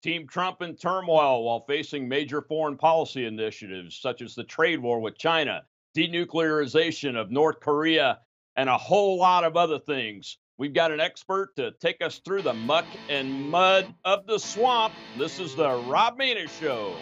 Team Trump in turmoil while facing major foreign policy initiatives such as the trade war with China, denuclearization of North Korea, and a whole lot of other things. We've got an expert to take us through the muck and mud of the swamp. This is the Rob Maness Show.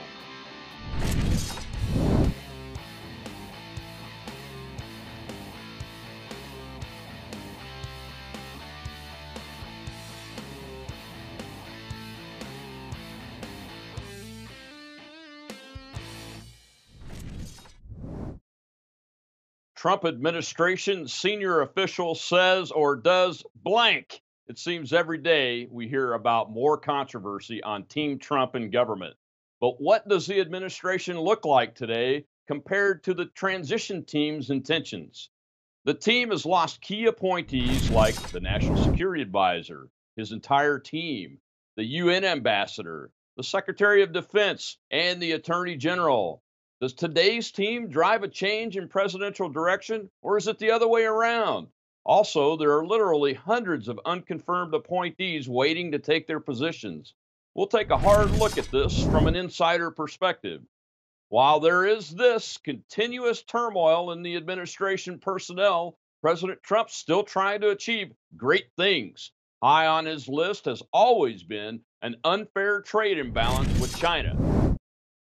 Trump administration senior official says or does blank. It seems every day we hear about more controversy on Team Trump in government. But what does the administration look like today compared to the transition team's intentions? The team has lost key appointees like the National Security Advisor, his entire team, the UN ambassador, the Secretary of Defense, and the Attorney General. Does today's team drive a change in presidential direction, or is it the other way around? Also, there are literally hundreds of unconfirmed appointees waiting to take their positions. We'll take a hard look at this from an insider perspective. While there is this continuous turmoil in the administration personnel, President Trump's still trying to achieve great things. High on his list has always been an unfair trade imbalance with China.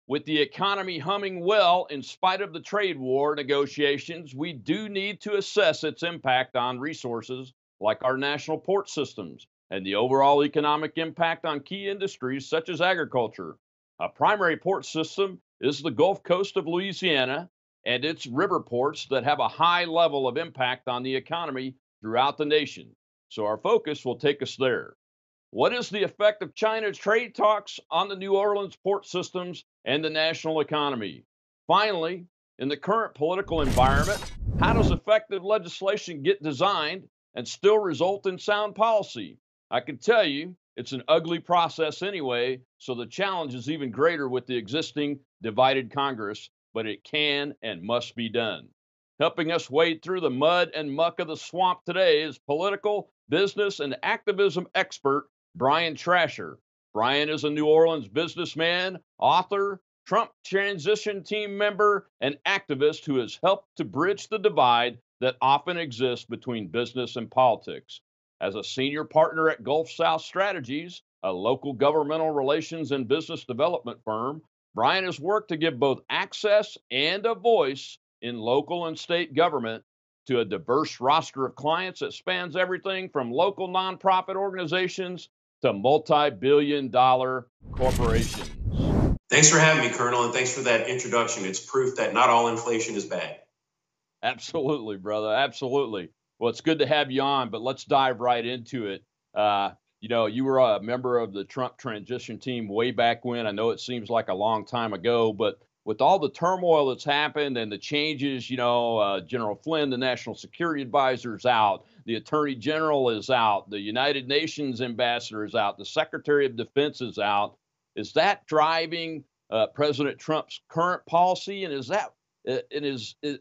With the economy humming well in spite of the trade war negotiations, we do need to assess its impact on resources like our national port systems and the overall economic impact on key industries such as agriculture. A primary port system is the Gulf Coast of Louisiana and its river ports that have a high level of impact on the economy throughout the nation. So our focus will take us there. What is the effect of China's trade talks on the New Orleans port systems and the national economy? Finally, in the current political environment, how does effective legislation get designed and still result in sound policy? I can tell you it's an ugly process anyway, so the challenge is even greater with the existing divided Congress, but it can and must be done. Helping us wade through the mud and muck of the swamp today is political, business, and activism expert Brian Trasher. Brian is a New Orleans businessman, author, Trump transition team member, and activist who has helped to bridge the divide that often exists between business and politics. As a senior partner at Gulf South Strategies, a local governmental relations and business development firm, Brian has worked to give both access and a voice in local and state government to a diverse roster of clients that spans everything from local nonprofit organizations to multi-billion-dollar corporations. Thanks for having me, Colonel, and thanks for that introduction. It's proof that not all inflation is bad. Absolutely, brother. Absolutely. Well, it's good to have you on, but let's dive right into it. You were a member of the Trump transition team way back when. I know it seems like a long time ago, but with all the turmoil that's happened and the changes, General Flynn, the National Security Advisor, is out, the Attorney General is out, the United Nations Ambassador is out, the Secretary of Defense is out. Is that driving President Trump's current policy? And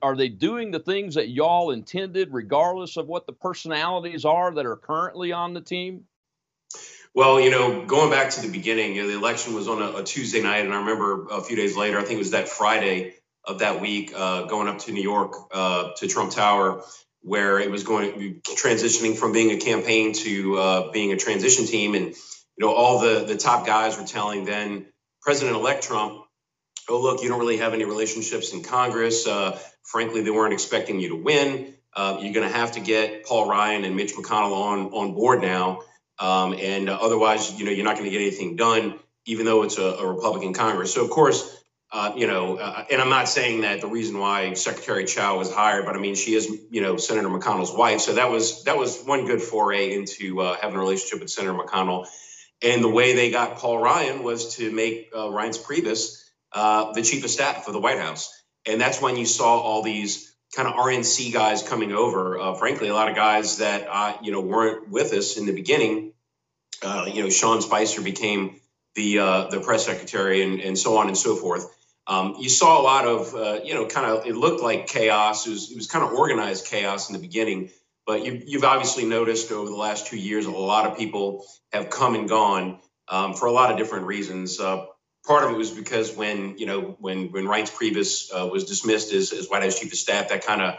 are they doing the things that y'all intended, regardless of what the personalities are that are currently on the team? Well, going back to the beginning, the election was on a Tuesday night, and I remember a few days later, I think it was that Friday of that week, going up to New York to Trump Tower, where it was transitioning from being a campaign to being a transition team. And, all the top guys were telling then President-elect Trump, oh, look, you don't really have any relationships in Congress. Frankly, they weren't expecting you to win. You're going to have to get Paul Ryan and Mitch McConnell on board now. And otherwise, you're not going to get anything done, even though it's a Republican Congress. So, of course, and I'm not saying that the reason why Secretary Chao was hired, but I mean, she is, Senator McConnell's wife. So that was one good foray into having a relationship with Senator McConnell. And the way they got Paul Ryan was to make Reince Priebus the chief of staff for the White House. And that's when you saw all these kind of RNC guys coming over. Frankly, a lot of guys that, weren't with us in the beginning. Sean Spicer became the press secretary and so on and so forth. You saw a lot of, it looked like chaos. It was kind of organized chaos in the beginning. But you've obviously noticed over the last 2 years, a lot of people have come and gone. for a lot of different reasons. Part of it was because when Reince Priebus was dismissed as White House Chief of Staff, that kind of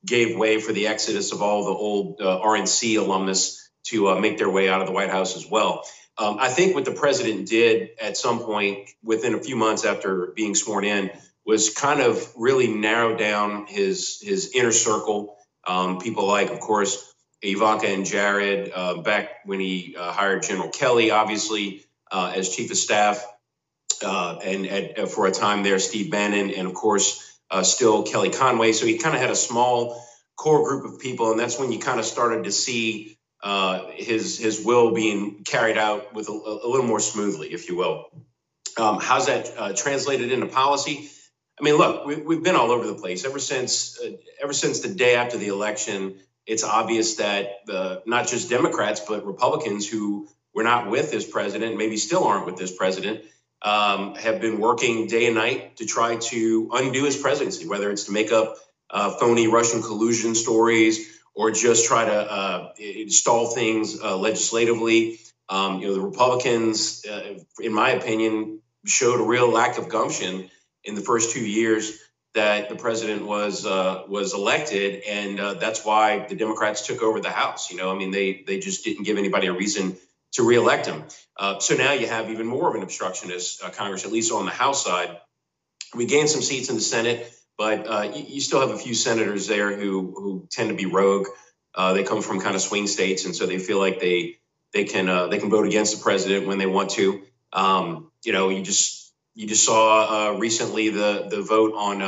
gave way for the exodus of all the old RNC alumnus to make their way out of the White House as well. I think what the president did at some point within a few months after being sworn in was kind of really narrow down his inner circle. People like, of course, Ivanka and Jared, back when he hired General Kelly, obviously, as Chief of Staff, and for a time there, Steve Bannon, and of course, still Kelly Conway. So he kind of had a small core group of people, and that's when you kind of started to see his will being carried out with a little more smoothly, if you will. How's that translated into policy? I mean, look, we've been all over the place ever since the day after the election. It's obvious that not just Democrats, but Republicans who were not with this president, maybe still aren't with this president, have been working day and night to try to undo his presidency, whether it's to make up phony Russian collusion stories or just try to stall things legislatively. The Republicans, in my opinion, showed a real lack of gumption in the first 2 years that the president was elected, and that's why the Democrats took over the House. They just didn't give anybody a reason to reelect him. So now you have even more of an obstructionist Congress, at least on the House side. We gained some seats in the Senate, but you still have a few senators there who tend to be rogue. They come from kind of swing states, and so they feel like they can vote against the president when they want to. You just saw recently the vote on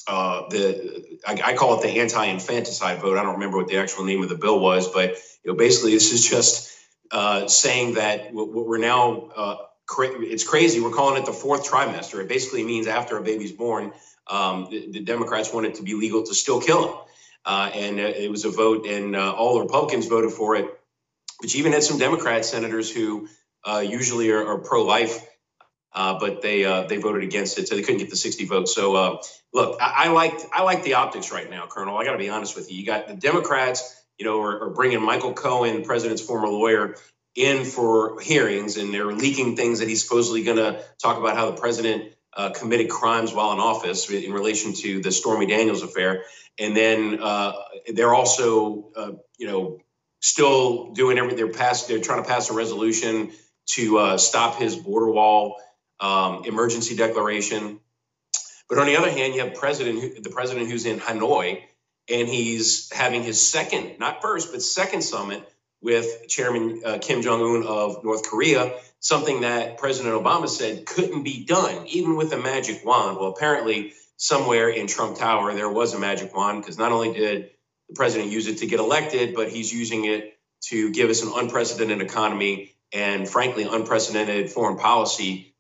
I call it the anti-infanticide vote. I don't remember what the actual name of the bill was, but basically this is just saying that what we're now it's crazy. We're calling it the fourth trimester. It basically means after a baby's born, the Democrats want it to be legal to still kill him. And it was a vote, and all the Republicans voted for it, which even had some Democrat senators who usually are pro-life, but they voted against it, so they couldn't get the 60 votes. So look, I like the optics right now, Colonel. I got to be honest with you. You got the Democrats, are bringing Michael Cohen, the president's former lawyer, in for hearings, and they're leaking things that he's supposedly going to talk about how the president committed crimes while in office in relation to the Stormy Daniels affair. And then they're also, still doing everything. They're trying to pass a resolution to stop his border wall emergency declaration. But on the other hand, you have the president who's in Hanoi, and he's having his second, not first, but second summit with Chairman Kim Jong-un of North Korea, something that President Obama said couldn't be done, even with a magic wand. Well, apparently somewhere in Trump Tower, there was a magic wand, because not only did the president use it to get elected, but he's using it to give us an unprecedented economy and, frankly, unprecedented foreign policy,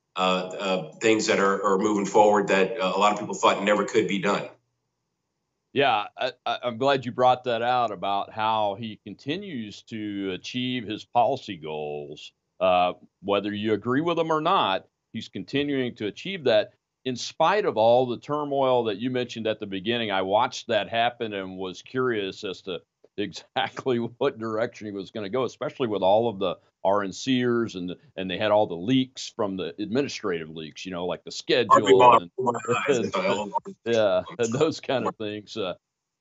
things that are moving forward that a lot of people thought never could be done. Yeah, I'm glad you brought that out about how he continues to achieve his policy goals. Whether you agree with him or not, he's continuing to achieve that in spite of all the turmoil that you mentioned at the beginning. I watched that happen and was curious as to exactly what direction he was going to go, especially with all of the RNCers and they had all the leaks from the administrative leaks, like the schedule and those kind of things.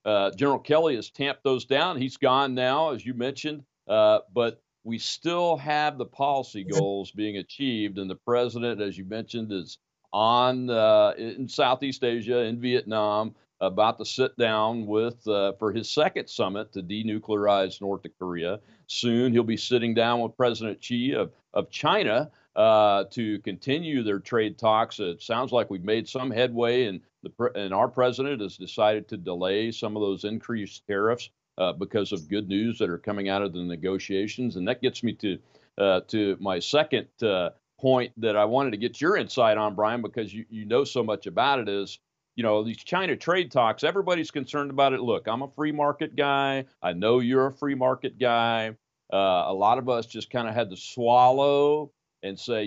General Kelly has tamped those down. He's gone now, as you mentioned, but we still have the policy goals being achieved, and the president, as you mentioned, is on in Southeast Asia, in Vietnam, about to sit down with for his second summit to denuclearize North Korea. Soon he'll be sitting down with President Xi of China to continue their trade talks. It sounds like we've made some headway, and our president has decided to delay some of those increased tariffs because of good news that are coming out of the negotiations. And that gets me to my second point that I wanted to get your insight on, Brian, because you know so much about it. Is these China trade talks, everybody's concerned about it. Look, I'm a free market guy. I know you're a free market guy. A lot of us just kind of had to swallow and say,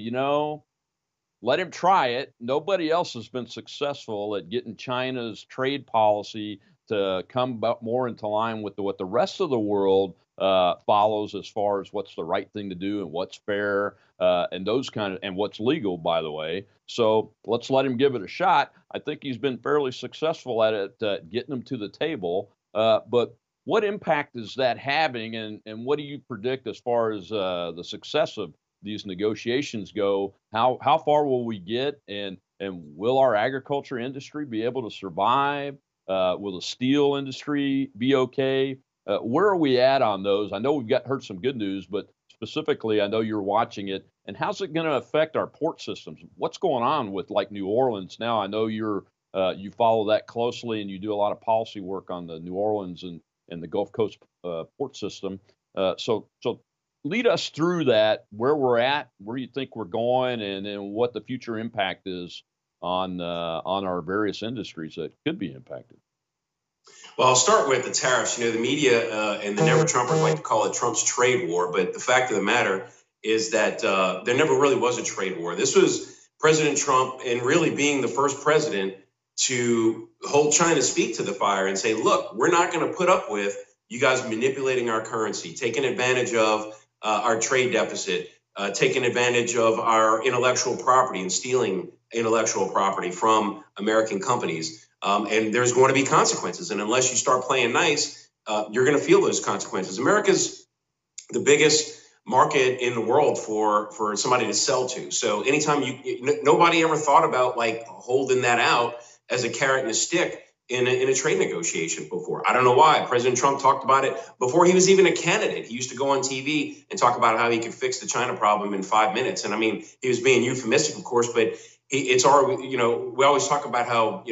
let him try it. Nobody else has been successful at getting China's trade policy to come more into line with what the rest of the world follows as far as what's the right thing to do and what's fair and those kind of and what's legal, by the way. So let's let him give it a shot. I think he's been fairly successful at it, getting them to the table. But what impact is that having, and what do you predict as far as the success of these negotiations go? How far will we get, and will our agriculture industry be able to survive? Will the steel industry be okay? Where are we at on those? I know we've heard some good news, but specifically, I know you're watching it. And how's it going to affect our port systems? What's going on with like New Orleans now? I know you follow that closely, and you do a lot of policy work on the New Orleans and the Gulf Coast port system. So lead us through that, where we're at, where you think we're going, and what the future impact is on our various industries that could be impacted. Well, I'll start with the tariffs. You know, the media and the Never Trumpers like to call it Trump's trade war, but the fact of the matter is that there never really was a trade war. This was President Trump, and really being the first president to hold China's feet to the fire and say, look, we're not going to put up with you guys manipulating our currency, taking advantage of our trade deficit, taking advantage of our intellectual property and stealing intellectual property from American companies. And there's going to be consequences. And unless you start playing nice, you're going to feel those consequences. America's the biggest market in the world for somebody to sell to. So anytime nobody ever thought about like holding that out as a carrot and a stick in a trade negotiation before. I don't know why. President Trump talked about it before he was even a candidate. He used to go on TV and talk about how he could fix the China problem in 5 minutes. And I mean, he was being euphemistic, of course, but it's our, we always talk about how,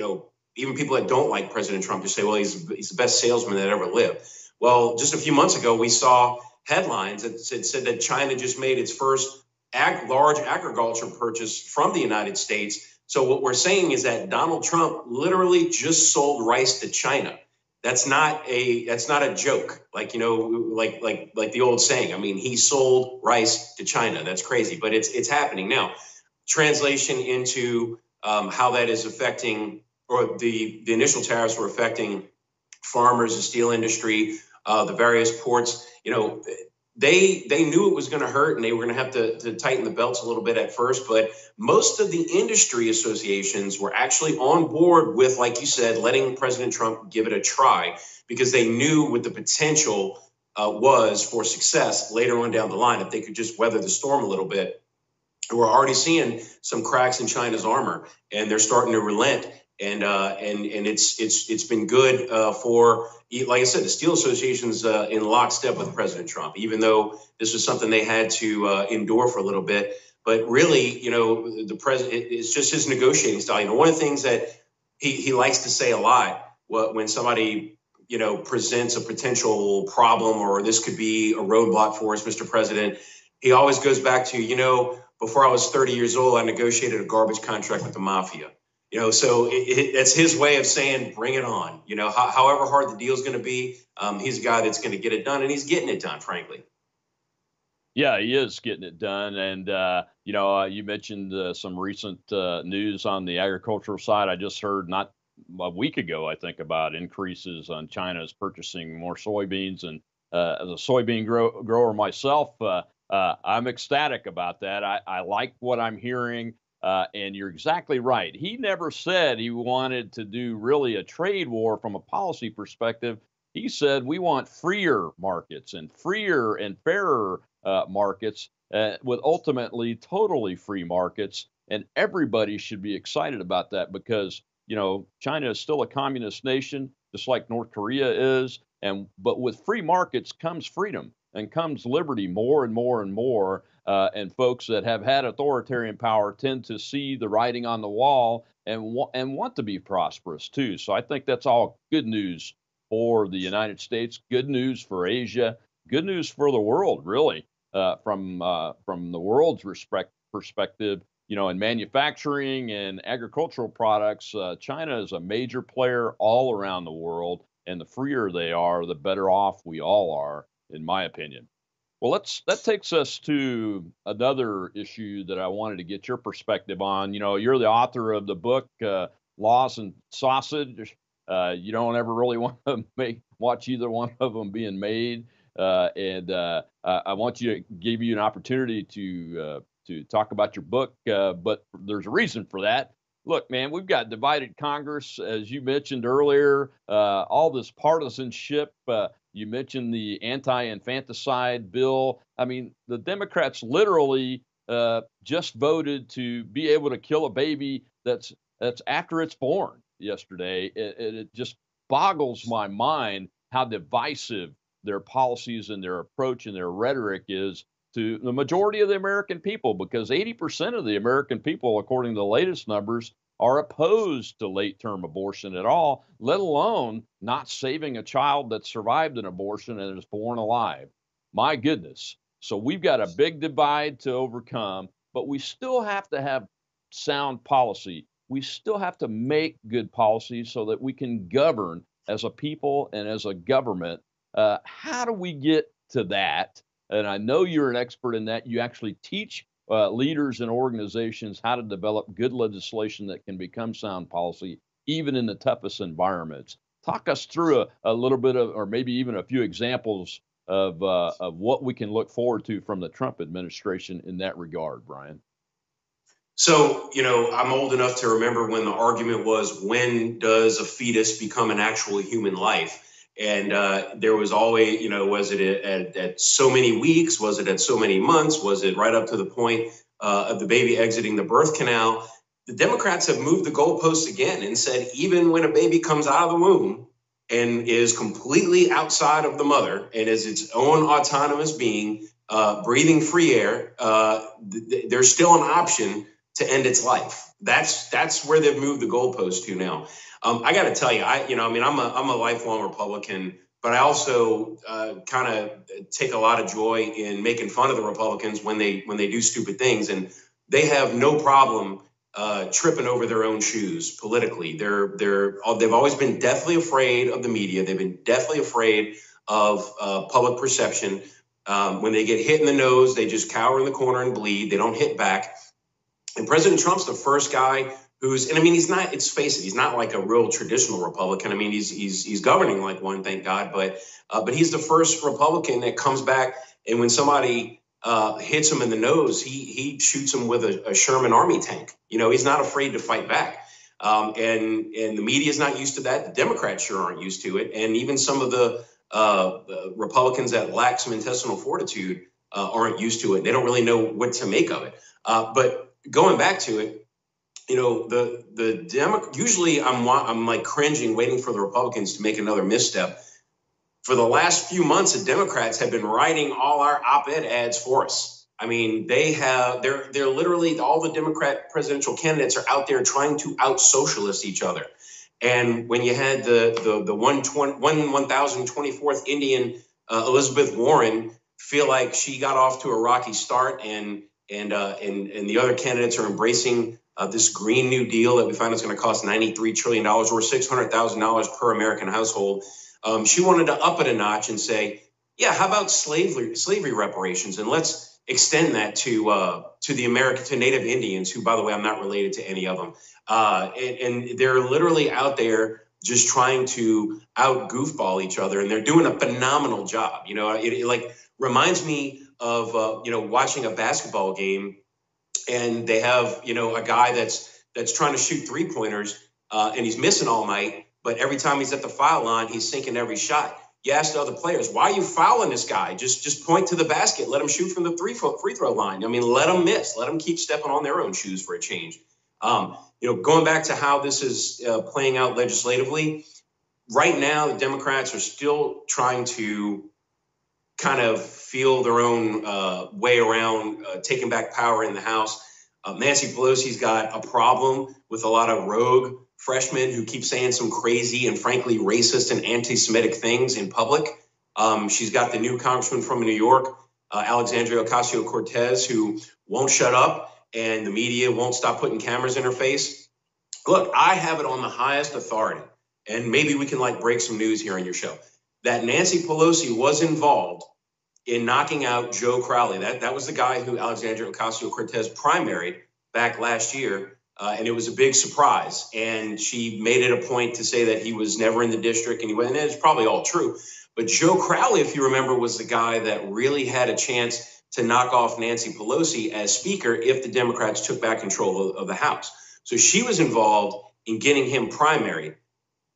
even people that don't like President Trump just say, well, he's the best salesman that ever lived. Well, just a few months ago, we saw headlines that said that China just made its first large agriculture purchase from the United States. So what we're saying is that Donald Trump literally just sold rice to China. That's not a joke. Like, like the old saying. I mean, he sold rice to China. That's crazy, but it's happening now. Translation into how that is affecting, or the initial tariffs were affecting farmers, the steel industry, the various ports. They knew it was going to hurt, and they were going to have to tighten the belts a little bit at first. But most of the industry associations were actually on board with, like you said, letting President Trump give it a try, because they knew what the potential was for success later on down the line if they could just weather the storm a little bit. We're already seeing some cracks in China's armor, and they're starting to relent. And it's been good for, like I said, the steel associations in lockstep with President Trump, even though this was something they had to endure for a little bit. But really, the president, it's just his negotiating style. One of the things that he likes to say a lot when somebody, presents a potential problem, or this could be a roadblock for us, Mr. President, he always goes back to, before I was 30 years old, I negotiated a garbage contract with the mafia. So that's his way of saying, bring it on. However hard the deal is going to be, he's a guy that's going to get it done, and he's getting it done, frankly. Yeah, he is getting it done. And, you mentioned some recent news on the agricultural side. I just heard not a week ago, I think, about increases on China's purchasing more soybeans. And as a soybean grower myself, I'm ecstatic about that. I like what I'm hearing. And you're exactly right. He never said he wanted to do really a trade war from a policy perspective. He said we want freer markets and freer and fairer markets with ultimately totally free markets. And everybody should be excited about that because, China is still a communist nation, just like North Korea is. But with free markets comes freedom and comes liberty more and more and more. And folks that have had authoritarian power tend to see the writing on the wall and want to be prosperous too. So I think that's all good news for the United States, good news for Asia, good news for the world, really, from the world's perspective. In manufacturing and agricultural products, China is a major player all around the world, and the freer they are, the better off we all are, in my opinion. Well, that takes us to another issue that I wanted to get your perspective on. You're the author of the book, Laws and Sausage. You don't ever really want to watch either one of them being made. I want you to give you an opportunity to talk about your book, but there's a reason for that. Look, man, we've got divided Congress, as you mentioned earlier. All this partisanship. You mentioned the anti-infanticide bill. I mean, the Democrats literally just voted to be able to kill a baby that's after it's born yesterday. It just boggles my mind how divisive their policies and their approach and their rhetoric is to the majority of the American people, because 80% of the American people, according to the latest numbers, are opposed to late term abortion at all, let alone not saving a child that survived an abortion and is born alive. My goodness. So we've got a big divide to overcome, but we still have to have sound policy. We still have to make good policy so that we can govern as a people and as a government. How do we get to that? And I know you're an expert in that. You actually teach leaders and organizations how to develop good legislation that can become sound policy, even in the toughest environments. Talk us through a little bit of, or maybe even a few examples of what we can look forward to from the Trump administration in that regard, Brian. So, I'm old enough to remember when the argument was, when does a fetus become an actual human life? And there was always, was it at so many weeks? Was it at so many months? Was it right up to the point of the baby exiting the birth canal? The Democrats have moved the goalposts again and said, even when a baby comes out of the womb and is completely outside of the mother and is its own autonomous being, breathing free air, there's still an option to end its life. That's where they've moved the goalpost to now. I got to tell you, I'm a lifelong Republican, but I also kind of take a lot of joy in making fun of the Republicans when they do stupid things, and they have no problem tripping over their own shoes politically. They've always been deathly afraid of the media. They've been deathly afraid of public perception. When they get hit in the nose, they just cower in the corner and bleed. They don't hit back. And President Trump's the first guy he's not, let's face it, he's not like a real traditional Republican. I mean, he's governing like one, thank God. But he's the first Republican that comes back, and when somebody hits him in the nose, he shoots him with a Sherman Army tank. He's not afraid to fight back. And the media is not used to that. The Democrats sure aren't used to it. And even some of the Republicans that lack some intestinal fortitude aren't used to it. They don't really know what to make of it. But going back to it, usually I'm like cringing, waiting for the Republicans to make another misstep. For the last few months, the Democrats have been writing all our op-ed ads for us. I mean, they're literally, all the Democrat presidential candidates are out there trying to out-socialist each other. And when you had the 1024th Indian, Elizabeth Warren, feel like she got off to a rocky start, and the other candidates are embracing this Green New Deal that we find is going to cost $93 trillion or $600,000 per American household. She wanted to up it a notch and say, yeah, how about slavery reparations? And let's extend that to Native Indians, who, by the way, I'm not related to any of them. And they're literally out there just trying to out goofball each other. And they're doing a phenomenal job. It like reminds me of, watching a basketball game, and they have, a guy that's trying to shoot 3-pointers and he's missing all night. But every time he's at the foul line, he's sinking every shot. You ask the other players, why are you fouling this guy? Just point to the basket. Let him shoot from the free throw line. I mean, let them miss. Let them keep stepping on their own shoes for a change. Going back to how this is playing out legislatively, right now, the Democrats are still trying to kind of feel their own way around taking back power in the House. Nancy Pelosi's got a problem with a lot of rogue freshmen who keep saying some crazy and frankly racist and anti-Semitic things in public. She's got the new congressman from New York, Alexandria Ocasio-Cortez, who won't shut up, and the media won't stop putting cameras in her face. Look, I have it on the highest authority, and maybe we can break some news here on your show, that Nancy Pelosi was involved in knocking out Joe Crowley. That was the guy who Alexandria Ocasio-Cortez primaried back last year. and it was a big surprise. And she made it a point to say that he was never in the district, and it's probably all true. But Joe Crowley, if you remember, was the guy that really had a chance to knock off Nancy Pelosi as Speaker if the Democrats took back control of the House. So she was involved in getting him primary.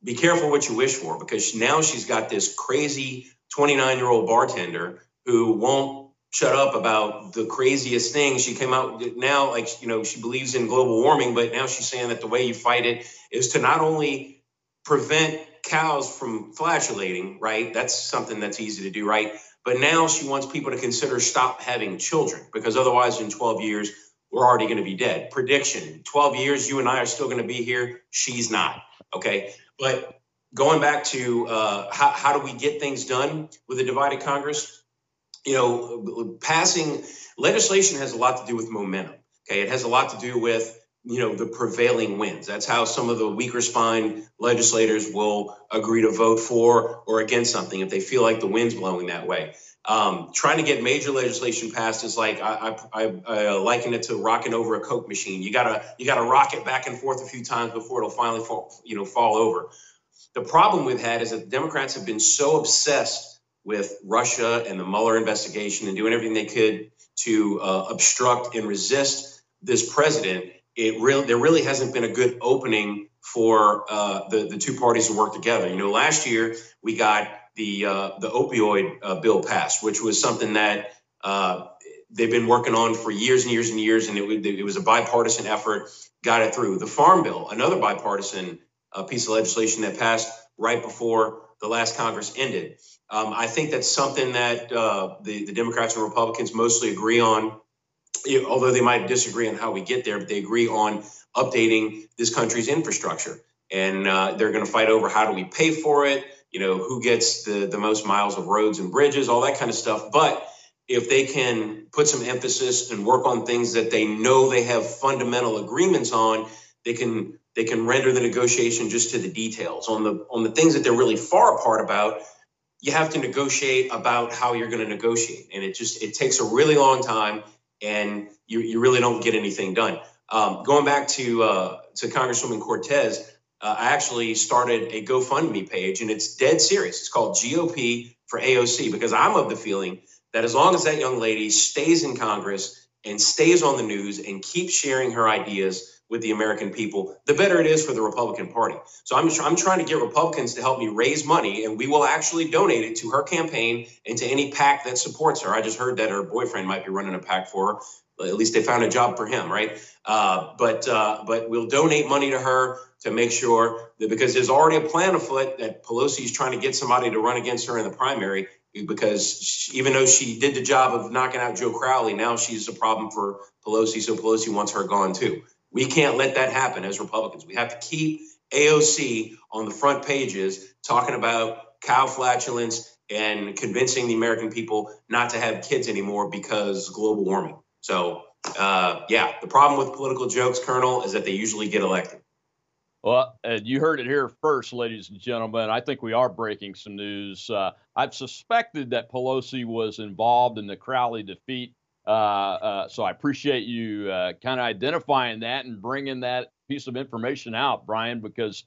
Be careful what you wish for, because now she's got this crazy 29-year-old bartender who won't shut up about the craziest things. She came out now, like, she believes in global warming, but now she's saying that the way you fight it is to not only prevent cows from flatulating, right? That's something that's easy to do, right? But now she wants people to consider stop having children, because otherwise in 12 years, we're already going to be dead. Prediction, 12 years, you and I are still going to be here. She's not, okay? But going back to how do we get things done with a divided Congress? Passing legislation has a lot to do with momentum. Okay, it has a lot to do with the prevailing winds. That's how some of the weaker spine legislators will agree to vote for or against something if they feel like the wind's blowing that way. Trying to get major legislation passed is like I liken it to rocking over a Coke machine. You gotta rock it back and forth a few times before it'll finally fall over. The problem we've had is that the Democrats have been so obsessed with Russia and the Mueller investigation and doing everything they could to obstruct and resist this president. There really hasn't been a good opening for the two parties to work together. Last year we got the opioid bill passed, which was something that they've been working on for years and years and years, and it was a bipartisan effort, got it through. The Farm Bill, another bipartisan piece of legislation that passed right before the last Congress ended. I think that's something that the Democrats and Republicans mostly agree on, although they might disagree on how we get there, but they agree on updating this country's infrastructure. And they're going to fight over how do we pay for it, who gets the most miles of roads and bridges, all that kind of stuff. But if they can put some emphasis and work on things that they know they have fundamental agreements on, they can render the negotiation just to the details. On the things that they're really far apart about, you have to negotiate about how you're going to negotiate. And it takes a really long time, and you really don't get anything done. Going back to Congresswoman Cortez, I actually started a GoFundMe page, and it's dead serious. It's called GOP for AOC, because I'm of the feeling that as long as that young lady stays in Congress and stays on the news and keeps sharing her ideas with the American people, the better it is for the Republican Party. So I'm trying to get Republicans to help me raise money, and we will actually donate it to her campaign and to any PAC that supports her. I just heard that her boyfriend might be running a PAC for her. At least they found a job for him, right? But we'll donate money to her to make sure that, because there's already a plan afoot that Pelosi is trying to get somebody to run against her in the primary, because even though she did the job of knocking out Joe Crowley, now she's a problem for Pelosi, so Pelosi wants her gone too. We can't let that happen as Republicans. We have to keep AOC on the front pages talking about cow flatulence and convincing the American people not to have kids anymore because global warming. So, the problem with political jokes, Colonel, is that they usually get elected. Well, you heard it here first, ladies and gentlemen. I think we are breaking some news. I've suspected that Pelosi was involved in the Crowley defeat. So I appreciate you kind of identifying that and bringing that piece of information out, Brian, because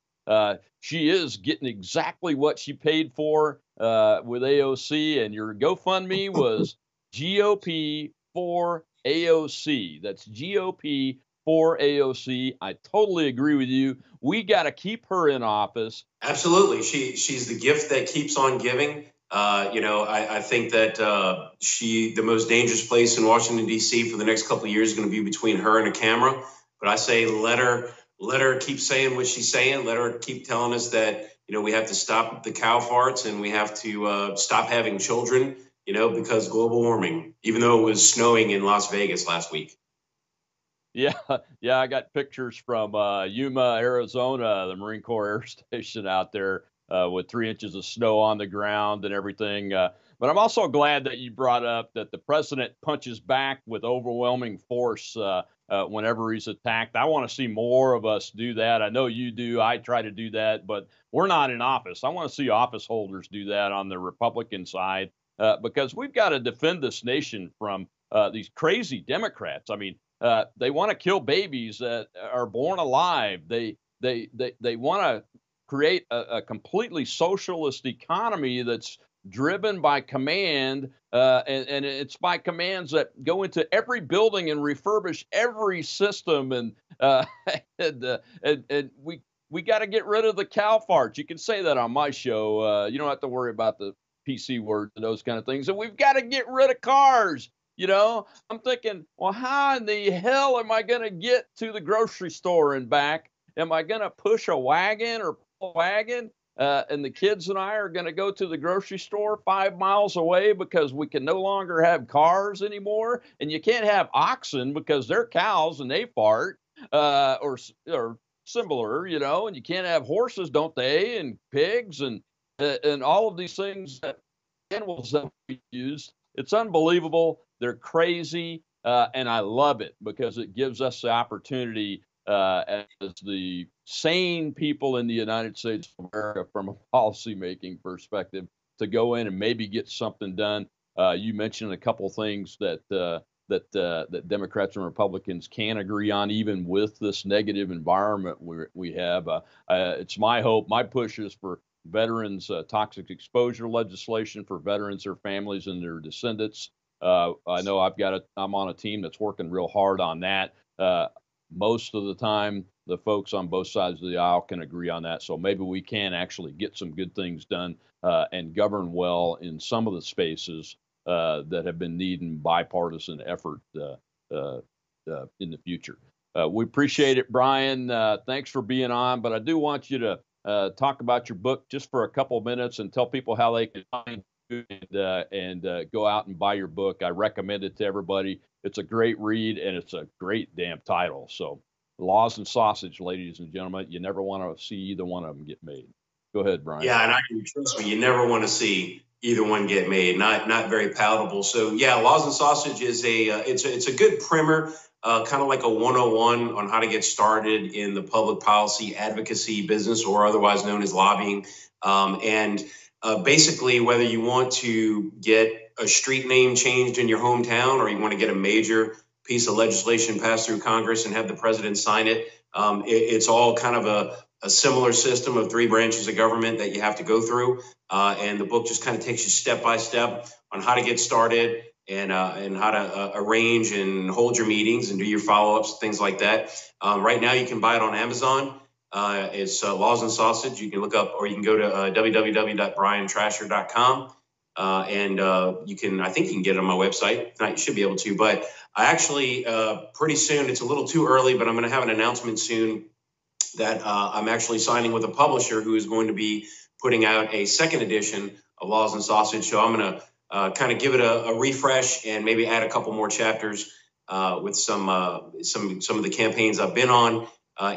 she is getting exactly what she paid for with AOC, and your GoFundMe was GOP for AOC. That's GOP for AOC. I totally agree with you. We got to keep her in office. Absolutely. She's the gift that keeps on giving. I think that the most dangerous place in Washington, D.C. for the next couple of years is going to be between her and a camera. But I say let her keep saying what she's saying. Let her keep telling us that, we have to stop the cow farts and we have to stop having children, because global warming, even though it was snowing in Las Vegas last week. Yeah, I got pictures from Yuma, Arizona, the Marine Corps Air Station out there with 3 inches of snow on the ground and everything. But I'm also glad that you brought up that the president punches back with overwhelming force whenever he's attacked. I want to see more of us do that. I know you do. I try to do that, but we're not in office. I want to see office holders do that on the Republican side because we've got to defend this nation from these crazy Democrats. I mean, They want to kill babies that are born alive. They want to create a completely socialist economy that's driven by command, and it's by commands that go into every building and refurbish every system, and and we got to get rid of the cow farts. You can say that on my show. You don't have to worry about the PC words and those kind of things. And we've got to get rid of cars. I'm thinking, well, how in the hell am I going to get to the grocery store and back? Am I going to push a wagon or pull a wagon? And the kids and I are going to go to the grocery store 5 miles away because we can no longer have cars anymore. And you can't have oxen because they're cows and they fart, or similar, and you can't have horses, don't they? And pigs and all of these things, that animals that we use. It's unbelievable. They're crazy. And I love it because it gives us the opportunity, as the sane people in the United States of America, from a policymaking perspective, to go in and maybe get something done. You mentioned a couple things that Democrats and Republicans can agree on, even with this negative environment we have. It's my hope, my push is for veterans toxic exposure legislation for veterans, their families, and their descendants. I know I'm on a team that's working real hard on that. Most of the time, the folks on both sides of the aisle can agree on that. So maybe we can actually get some good things done and govern well in some of the spaces that have been needing bipartisan effort in the future. We appreciate it, Brian. Thanks for being on. But I do want you to talk about your book just for a couple of minutes and tell people how they can find you and go out and buy your book. I recommend it to everybody. It's a great read and it's a great damn title. So, Laws and Sausage, ladies and gentlemen, you never want to see either one of them get made. Go ahead, Brian. Yeah, and I can trust me, you never want to see either one get made. Not very palatable. So yeah, Laws and Sausage is it's a good primer, kind of like a 101 on how to get started in the public policy advocacy business, or otherwise known as lobbying. And basically, whether you want to get a street name changed in your hometown, or you want to get a major piece of legislation passed through Congress and have the president sign it, it's all kind of a similar system of 3 branches of government that you have to go through. And the book just kind of takes you step by step on how to get started and how to arrange and hold your meetings and do your follow-ups, things like that. Right now, you can buy it on Amazon. It's Laws and Sausage. You can look up, or you can go to www.briantrasher.com. And I think you can get it on my website. If not, you should be able to. But I actually, pretty soon, it's a little too early, but I'm going to have an announcement soon that I'm actually signing with a publisher who is going to be putting out a second edition of Laws and Sausage. So I'm going to kind of give it a refresh and maybe add a couple more chapters with some of the campaigns I've been on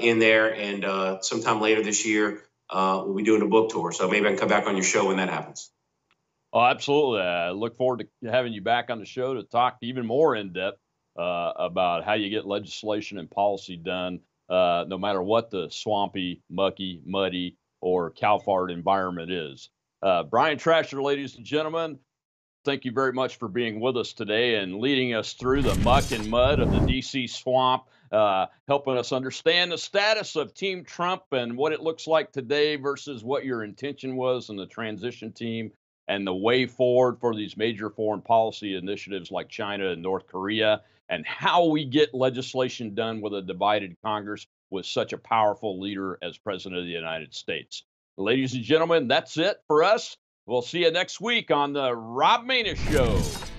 in there. And sometime later this year, we'll be doing a book tour. So maybe I can come back on your show when that happens. Oh, absolutely. I look forward to having you back on the show to talk even more in depth about how you get legislation and policy done, no matter what the swampy, mucky, muddy, or cow fart environment is. Brian Trasher, ladies and gentlemen, thank you very much for being with us today and leading us through the muck and mud of the D.C. swamp, helping us understand the status of Team Trump and what it looks like today versus what your intention was in the transition team, and the way forward for these major foreign policy initiatives like China and North Korea, and how we get legislation done with a divided Congress with such a powerful leader as President of the United States. Ladies and gentlemen, that's it for us. We'll see you next week on the Rob Maness Show.